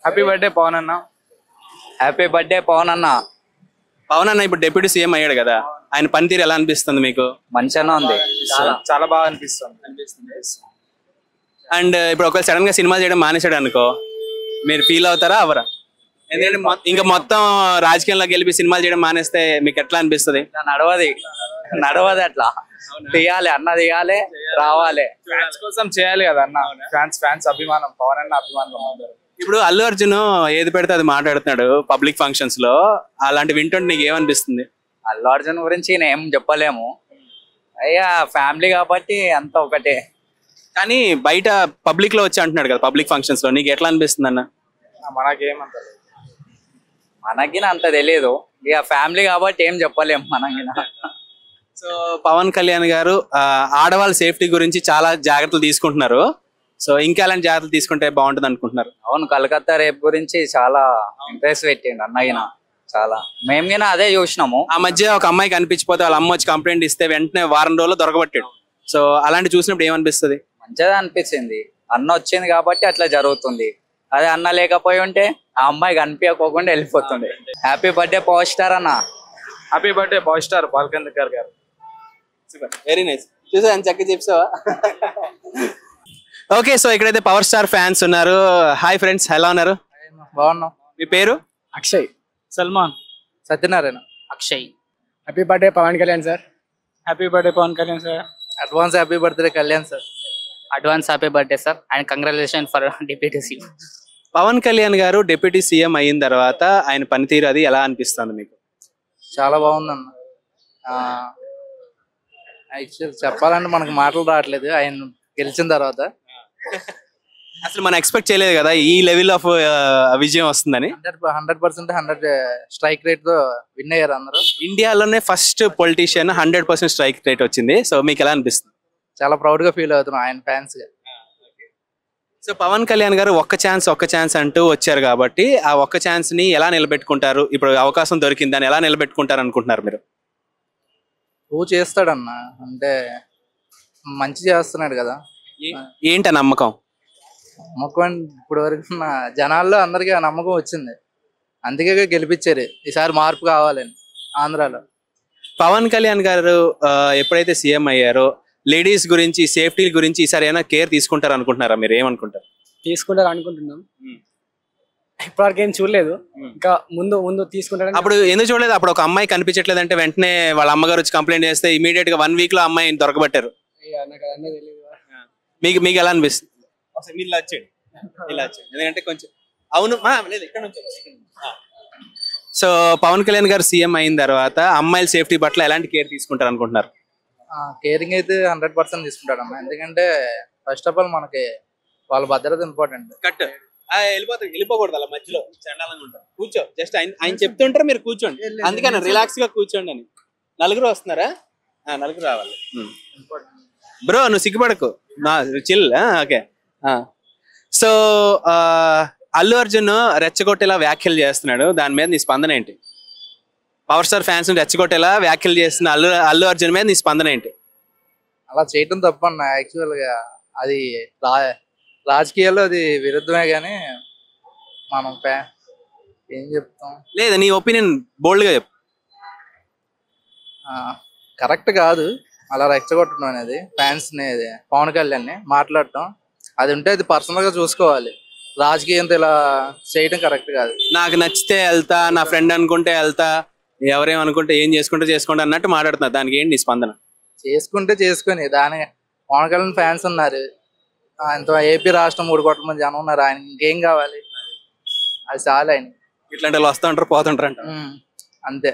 Happy birthday Pawan అన్న. Happy birthday Pawan అన్న. పవన్ అన్న ఇప్పుడు డిప్యూటీ సీఎం అయ్యాడు కదా, ఆయన పనితీరు ఎలా అనిపిస్తుంది మీకు? మంచిగానే ఉంది. చాలా బాగా అనిపిస్తుంది. అండ్ ఇప్పుడు ఒకవేళ సడన్ గా సినిమా చేయడం మానేసాడు అనుకో, మీరు ఫీల్ అవుతారా అవరా? ఎందుకంటే ఇంకా మొత్తం రాజకీయంలో గెలిపి సినిమాలు చేయడం మానేస్తే మీకు ఎట్లా అనిపిస్తుంది? నడవది అట్లా. తీయాలి అన్న, తీయాలి, రావాలి. ఫ్యాన్స్ కోసం చేయాలి కదా అన్న. ఫ్యాన్స్ అభిమానం, పవన్ అన్న అభిమానం. ఇప్పుడు అల్లు అర్జున్ ఏది పెడితే అది మాట్లాడుతున్నాడు పబ్లిక్ ఫంక్షన్స్ లో, అలాంటి వింటుంటే నీకు ఏమనిపిస్తుంది? అల్లు అర్జున్ గురించి ఏం చెప్పలేము అయ్యా, ఫ్యామిలీ కాబట్టి అంత ఒకటే. కానీ బయట పబ్లిక్ లో వచ్చి అంటున్నాడు కదా పబ్లిక్ ఫంక్షన్స్ లో, నీకు ఎట్లా అనిపిస్తుంది అన్న? మనకేమంటారు, మనకి అంత తెలియదు. ఇక ఫ్యామిలీ కాబట్టి ఏం చెప్పలేము మనకి. సో పవన్ కళ్యాణ్ గారు ఆడవాళ్ళ సేఫ్టీ గురించి చాలా జాగ్రత్తలు తీసుకుంటున్నారు. సో ఇంకా ఎలాంటి జాగ్రత్తలు తీసుకుంటే బాగుంటుంది అనుకుంటున్నారు? అవును, కలకత్తా రేప్ గురించి చాలా ఇంట్రెస్ట్ పెట్టిండు అన్నగిన. చాలా మేము గిన అదే చూసినాము. ఆ మధ్య ఒక అమ్మాయి కనిపించిపోతే వాళ్ళ అమ్మ వచ్చి కంప్లైంట్ ఇస్తే వెంటనే వారం రోజులు దొరకబట్టాడు. సో అలాంటి చూసినప్పుడు ఏమనిపిస్తుంది? మంచిగా అనిపించింది. అన్న వచ్చింది కాబట్టి అట్లా జరుగుతుంది. అదే అన్న లేకపోయి ఉంటే ఆ అమ్మాయి కనిపించకోకుండా వెళ్ళిపోతుండే. హ్యాపీ బర్త్డే పవర్ స్టార్ అన్న. Happy birthday power star Balachandra garu. Very nice. చూసా చక్కగా చెప్పావా? ఓకే, సో ఇక్కడైతే పవర్ స్టార్ ఫ్యాన్స్ ఉన్నారు. హాయ్ ఫ్రెండ్స్, ఎలా ఉన్నారు? బాగున్నాం. మీ పేరు? Akshay, Salman, Satyanarayana. Akshay. Happy birthday Pawan Kalyan sir. Happy birthday Pawan Kalyan sir. Advance happy birthday Kalyan sir. Advance happy birthday sir and congratulation for deputy CM. Pawan Kalyan garu deputy CM అయిన తర్వాత ఆయన పనితీరు అది ఎలా అనిపిస్తుంది మీకు? చాలా బాగుందన్న. యాక్చువల్ చెప్పాలంటే మనకు మాటలు రావట్లేదు ఆయన గెలిచిన తర్వాత. అసలు మనం ఎక్స్పెక్ట్ చేయలేదు కదా ఈ లెవెల్ ఆఫ్ విజయం వస్తుందని. 100% 100 స్ట్రైక్ రేట్ తో విన్ అయ్యారు అందరూ. ఇండియాలోనే ఫస్ట్ పొలిటీషియన్ 100% స్ట్రైక్ రేట్ వచ్చింది. సో మీకు ఎలా అనిపిస్తుంది? చాలా ప్రౌడ్ గా ఫీల్ అవుతున్నాం ఆయన ఫ్యాన్స్ గా. సో పవన్ కళ్యాణ్ గారు ఒక్క ఛాన్స్ అంటూ వచ్చారు కాబట్టి ఆ ఒక్క ఛాన్స్ ని ఎలా నిలబెట్టుకుంటారు? ఇప్పుడు అవకాశం దొరికిందని ఎలా నిలబెట్టుకుంటారు అనుకుంటున్నారు మీరు? చేస్తాడన్న, అంటే మంచి చేస్తున్నాడు కదా. ఏంటి నమ్మకం? నమ్మకం ఇప్పటి వరకు ఉన్న జనాల్లో అందరికీ ఆ నమ్మకం వచ్చింది. అందుకే గెలిపించారు. ఈసారి మార్పు కావాలని ఆంధ్రాలో. పవన్ కళ్యాణ్ గారు ఎప్పుడైతే సీఎం అయ్యారో లేడీస్ గురించి, సేఫ్టీ గురించి ఈసారి ఏమైనా కేర్ తీసుకుంటారు అనుకుంటున్నారా? మీరు ఏమనుకుంటారు? తీసుకుంటారు అనుకుంటున్నాం. ఇప్పటివరకు ఏం చూడలేదు, ఇంకా ముందు తీసుకుంటారు. అప్పుడు ఎందుకు చూడలేదు? అప్పుడు ఒక అమ్మాయి కనిపించట్లేదు అంటే వెంటనే వాళ్ళ అమ్మగారు వచ్చి కంప్లైంట్ చేస్తే ఇమీడియట్ గా 1 వీక్ లో అమ్మాయిని దొరకబట్టారు. మీకు ఎలా అనిపిస్తుంది? ఎందుకంటే కొంచెం అవును లేదు ఇక్కడ నుంచి. సో పవన్ కళ్యాణ్ గారు సీఎం అయిన తర్వాత అమ్మాయిల సేఫ్టీ పట్ల ఎలాంటి కేర్ తీసుకుంటారు అనుకుంటున్నారు? కేరింగ్ అయితే 100% తీసుకుంటాడు అన్న. ఎందుకంటే ఫస్ట్ ఆఫ్ ఆల్ మనకి వాళ్ళ భద్రత ఇంపార్టెంట్. కట్ వెళ్ళిపోకూడదు అలా మధ్యలో చండాలంగా ఉంటారు. కూర్చో, జస్ట్ ఆయన చెప్తుంటారు మీరు కూర్చోండి. అందుకని రిలాక్స్ గా కూర్చోండి అని. నలుగురు వస్తున్నారా? నలుగురు రావాలి. బ్రో నువ్వు సిగ్గుపడకు, chill. Okay, so Allu Arjun రెచ్చగొట్టేలా వ్యాఖ్యలు చేస్తున్నాడు, దాని మీద నీ స్పందన ఏంటి? పవర్ స్టార్ ఫ్యాన్స్ రెచ్చగొట్టేలా వ్యాఖ్యలు చేస్తున్న అల్లు అర్జున్ మీద నీ స్పందన ఏంటి? అలా చేయటం తప్పన్న. యాక్చువల్ గా అది రాజకీయాల్లో అది విరుద్ధమే, కానీ మనం ఏం చెప్తాం? లేదు, నీ ఒపీనియన్ బోల్డ్ గా చెప్పు. కరెక్ట్ కాదు అలా రెచ్చగొట్టడం అనేది. ఫ్యాన్స్ ని, పవన్ కళ్యాణ్ ని మాట్లాడటం అది ఉంటే అది పర్సనల్ గా చూసుకోవాలి. రాజకీయంతో ఇలా చేయడం కరెక్ట్ కాదు. నాకు నచ్చితే వెళ్తా, నా ఫ్రెండ్ అనుకుంటే వెళ్తా, ఎవరేమనుకుంటే ఏం చేసుకుంటే చేసుకోండి అన్నట్టు మాట్లాడుతున్నా. దానికి ఏంటి నీ స్పందన? చేసుకుంటే చేసుకొని, దాని పవన్ కళ్యాణ్ ఫ్యాన్స్ ఉన్నారు, ఇంత ఏపీ రాష్ట్రం 3 కోట్ల మంది జనం ఉన్నారు, ఆయన ఇంకేం కావాలి? అది చాలా ఆయన. ఇట్లాంటి వాళ్ళు వస్తూ ఉంటారు, పోతుంటారు అంట. అంతే.